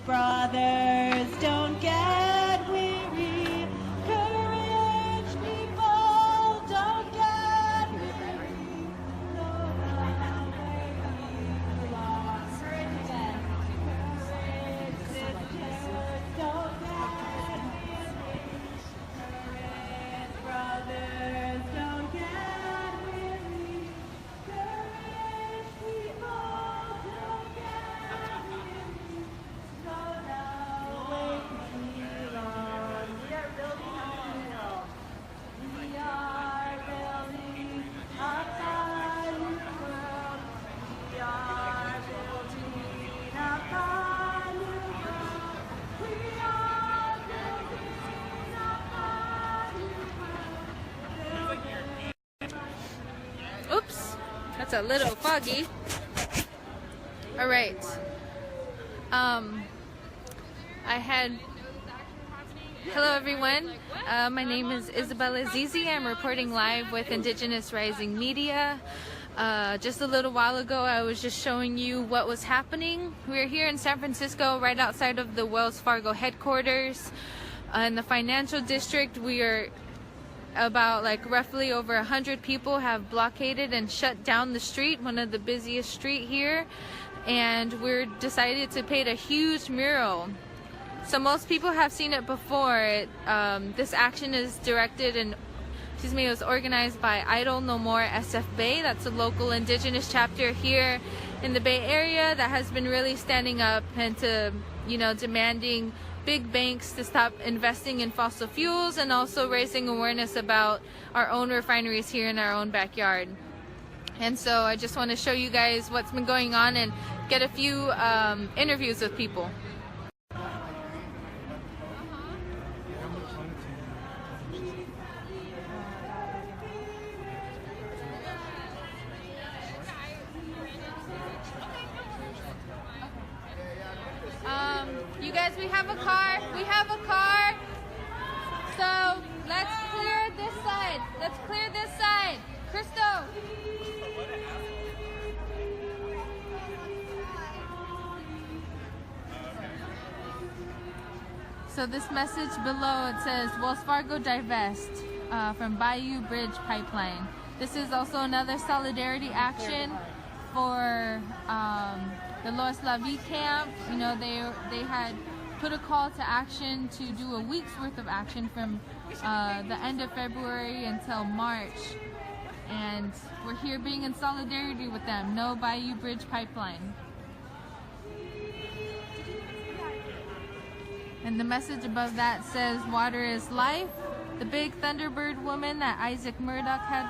brothers, don't get weary. Courage, people, don't get weary. Know the way we belong. Courage, sisters, don't get weary. Courage, brothers, don't get weary. Courage, people, don't get weary. Know the way we belong. We are building a hill. We are building a new world. We are building a new world. We are building a new world. Oops, that's a little foggy. All right. Hello everyone. My name is Isabella Zizi. I'm reporting live with Indigenous Rising Media. Just a little while ago, I was just showing you what was happening. We're here in San Francisco, right outside of the Wells Fargo headquarters. In the financial district, we are about roughly over 100 people have blockaded and shut down the street, one of the busiest street here, and we're decided to paint a huge mural. So most people have seen it before. This action is directed and it was organized by Idle No More SF Bay. That's a local indigenous chapter here in the Bay Area that has been really standing up and to, demanding big banks to stop investing in fossil fuels and also raising awareness about our own refineries here in our own backyard. And so I just want to show you guys what's been going on and get a few interviews with people. You guys, we have a car. So let's clear this side. Christo. So this message below, it says Wells Fargo divest from Bayou Bridge Pipeline. This is also another solidarity action for the Lois La Vie camp. They had put a call to action to do a week's worth of action from the end of February until March. And we're here being in solidarity with them. No Bayou Bridge Pipeline. And the message above that says water is life. The big Thunderbird woman that Isaac Murdoch had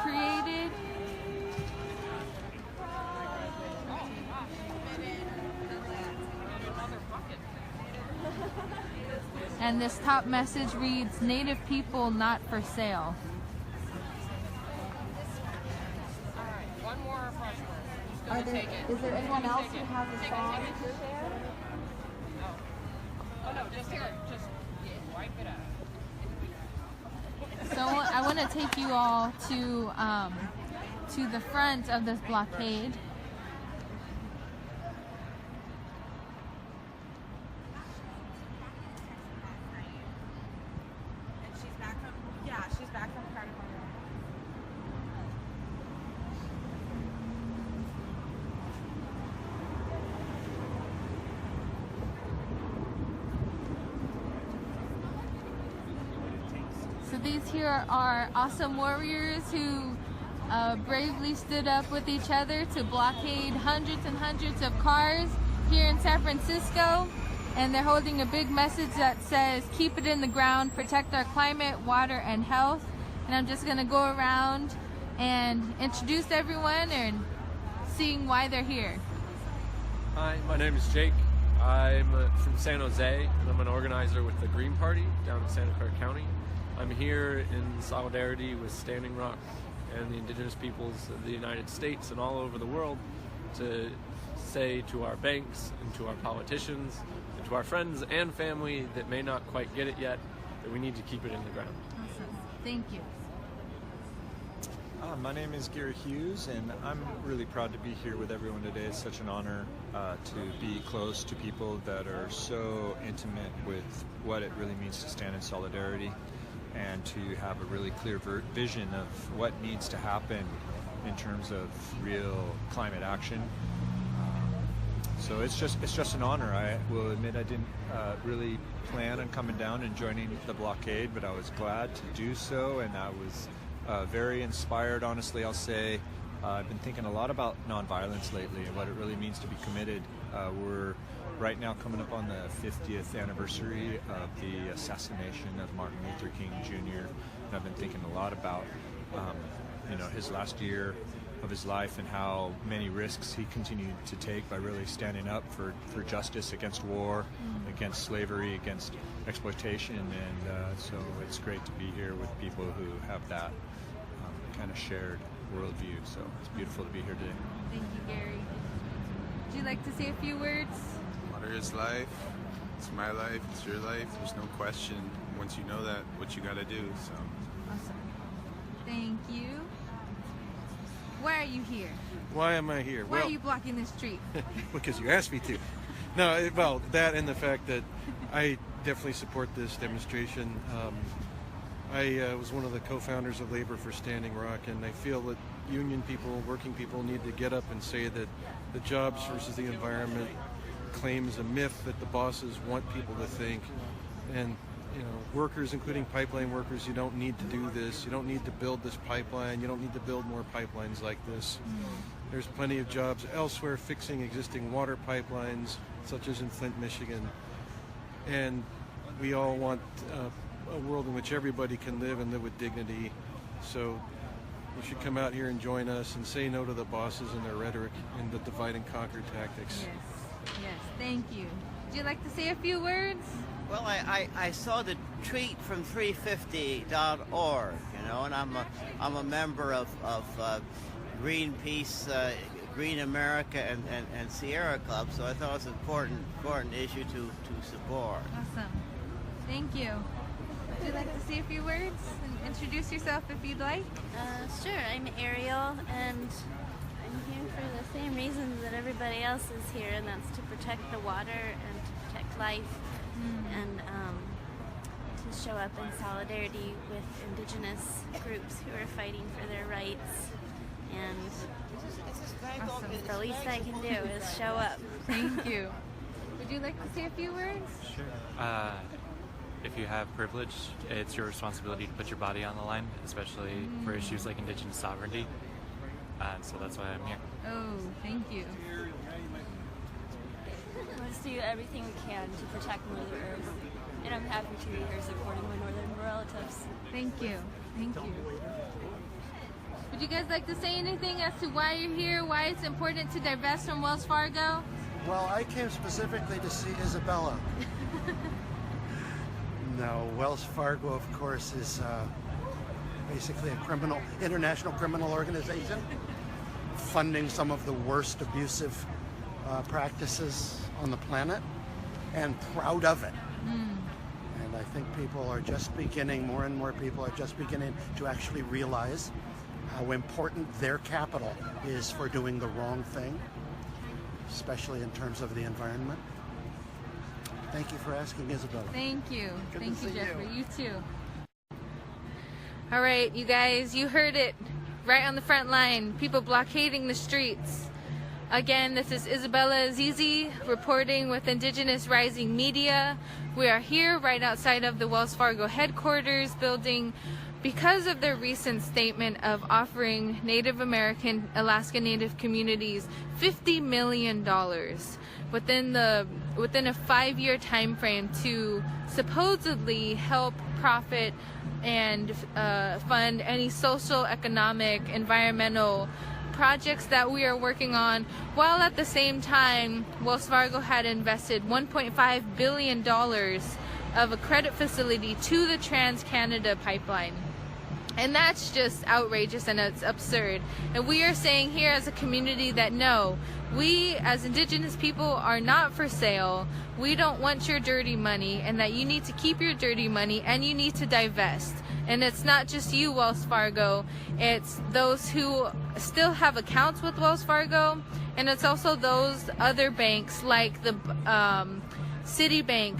created. And this top message reads, Native people not for sale. One more fresh Is there anyone else who has a song to share? Oh no, just here. Just wipe it out. So I want to take you all to the front of this blockade. She's back from Fargo. So these here are awesome warriors who bravely stood up with each other to blockade hundreds and hundreds of cars here in San Francisco. And they're holding a big message that says, keep it in the ground, protect our climate, water, and health. And I'm just gonna go around and introduce everyone and seeing why they're here. Hi, my name is Jake. I'm from San Jose, and I'm an organizer with the Green Party down in Santa Clara County. I'm here in solidarity with Standing Rock and the indigenous peoples of the United States and all over the world to say to our banks and to our politicians and to our friends and family that may not quite get it yet that we need to keep it in the ground. Awesome. Thank you. My name is Gary Hughes, and I'm really proud to be here with everyone today. It's such an honor to be close to people that are so intimate with what it really means to stand in solidarity and to have a really clear vision of what needs to happen in terms of real climate action. So it's just an honor. I will admit I didn't really plan on coming down and joining the blockade, but I was glad to do so, and I was very inspired, honestly, I'll say. I've been thinking a lot about nonviolence lately and what it really means to be committed. We're right now coming up on the 50th anniversary of the assassination of Martin Luther King Jr. And I've been thinking a lot about his last year of his life and how many risks he continued to take by really standing up for justice against war, against slavery, against exploitation. And so it's great to be here with people who have that kind of shared worldview. So it's beautiful to be here today. Thank you, Gary. Would you like to say a few words? Water is life. It's my life. It's your life. There's no question. Once you know that, what you got to do. So. Awesome. Thank you. Why are you here? Why am I here? Why are you blocking the street? Because you asked me to. No, well, that and the fact that I definitely support this demonstration. I was one of the co-founders of Labor for Standing Rock, and I feel that union people, working people, need to get up and say that the jobs versus the environment claim is a myth that the bosses want people to think. And workers, including pipeline workers, you don't need to do this. You don't need to build this pipeline. You don't need to build more pipelines like this. There's plenty of jobs elsewhere fixing existing water pipelines, such as in Flint, Michigan. And we all want a world in which everybody can live and live with dignity. So you should come out here and join us and say no to the bosses and their rhetoric and the divide and conquer tactics. Yes, thank you. Would you like to say a few words? Well, I saw the tweet from 350.org, and I'm a member of Greenpeace, Green America, and Sierra Club, so I thought it was an important issue to support. Awesome. Thank you. Would you like to say a few words and introduce yourself if you'd like? Sure. I'm Ariel, and I'm here for the same reasons that everybody else is here, and that's to protect the water and to protect life. And to show up in solidarity with Indigenous groups who are fighting for their rights. And awesome. The least I can do is show up. Thank you. Would you like to say a few words? Sure. If you have privilege, it's your responsibility to put your body on the line, especially for issues like Indigenous sovereignty. So that's why I'm here. Oh, thank you. Let's do everything we can to protect Mother Earth, and I'm happy to be here supporting my northern relatives. Thank you. Thank you. Would you guys like to say anything as to why you're here, why it's important to divest from Wells Fargo? Well, I came specifically to see Isabella. No, Wells Fargo, of course, is basically a international criminal organization funding some of the worst abusive practices on the planet, and proud of it. And I think people are just beginning, more and more people are just beginning to actually realize how important their capital is for doing the wrong thing, especially in terms of the environment. Thank you for asking, Isabella. Thank you. Good Thank to you, see Jeffrey. you. You too. All right, you guys, you heard it right on the front line. People blockading the streets. Again, this is Isabella Azizi reporting with Indigenous Rising Media. We are here right outside of the Wells Fargo headquarters building because of their recent statement of offering Native American Alaska Native communities $50 million within a 5-year time frame to supposedly help profit and fund any social, economic, environmental projects that we are working on, while at the same time Wells Fargo had invested $1.5 billion of a credit facility to the Trans-Canada pipeline. And that's just outrageous and it's absurd. And we are saying here as a community that no, we as Indigenous people are not for sale. We don't want your dirty money, and that you need to keep your dirty money and you need to divest. And it's not just you, Wells Fargo. It's those who still have accounts with Wells Fargo, and it's also those other banks like the Citibank,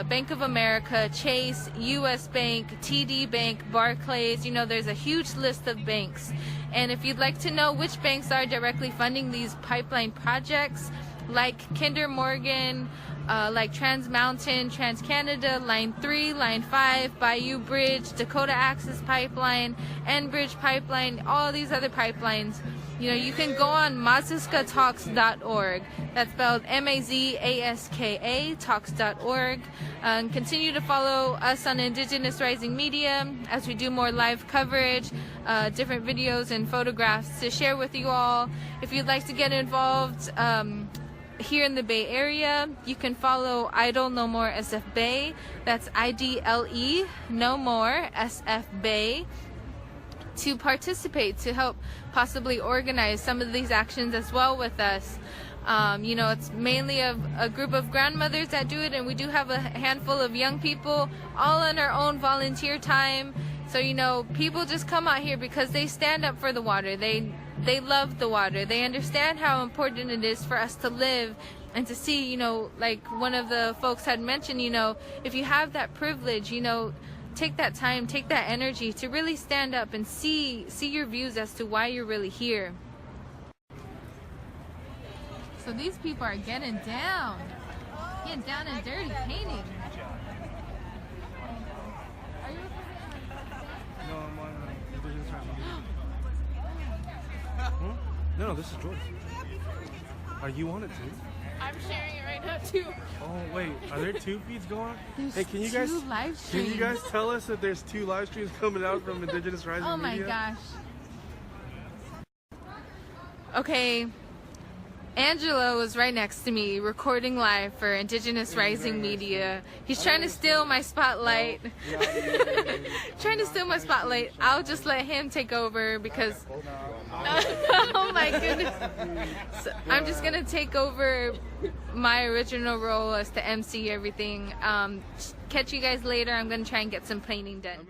Bank of America, Chase, U.S. Bank, TD Bank, Barclays. You know, there's a huge list of banks. And if you'd like to know which banks are directly funding these pipeline projects, like Kinder Morgan, like Trans Mountain, Trans Canada, Line 3, Line 5, Bayou Bridge, Dakota Access Pipeline, Enbridge Pipeline, all these other pipelines, you know, you can go on mazaskatalks.org. That's spelled M-A-Z-A-S-K-A, talks.org. And continue to follow us on Indigenous Rising Media as we do more live coverage, different videos and photographs to share with you all. If you'd like to get involved here in the Bay Area, you can follow Idle No More SF Bay. That's IDLE No More SF Bay, to participate, to help possibly organize some of these actions as well with us. You know, it's mainly a group of grandmothers that do it, and we do have a handful of young people, all on our own volunteer time. So, you know, people just come out here because they stand up for the water. They love the water. They understand how important it is for us to live and to see, you know, like one of the folks had mentioned, you know, if you have that privilege, you know, take that time, take that energy to really stand up and see your views as to why you're really here. So these people are getting down and dirty painting. Are you No, I'm on Indigenous Rising. No, this is Joyce. Are you on it too? I'm sharing it right now too. Oh wait, are there two feeds going on? There's hey, can you guys two live streams. Can you guys tell us that there's two live streams coming out from Indigenous Rising Oh my Media? gosh. Okay, Angelo was right next to me recording live for Indigenous Rising Media. He's trying to steal my spotlight. Trying to steal my spotlight. I'll just let him take over because oh my goodness. So I'm just gonna take over my original role as to MC everything. Catch you guys later. I'm gonna try and get some painting done.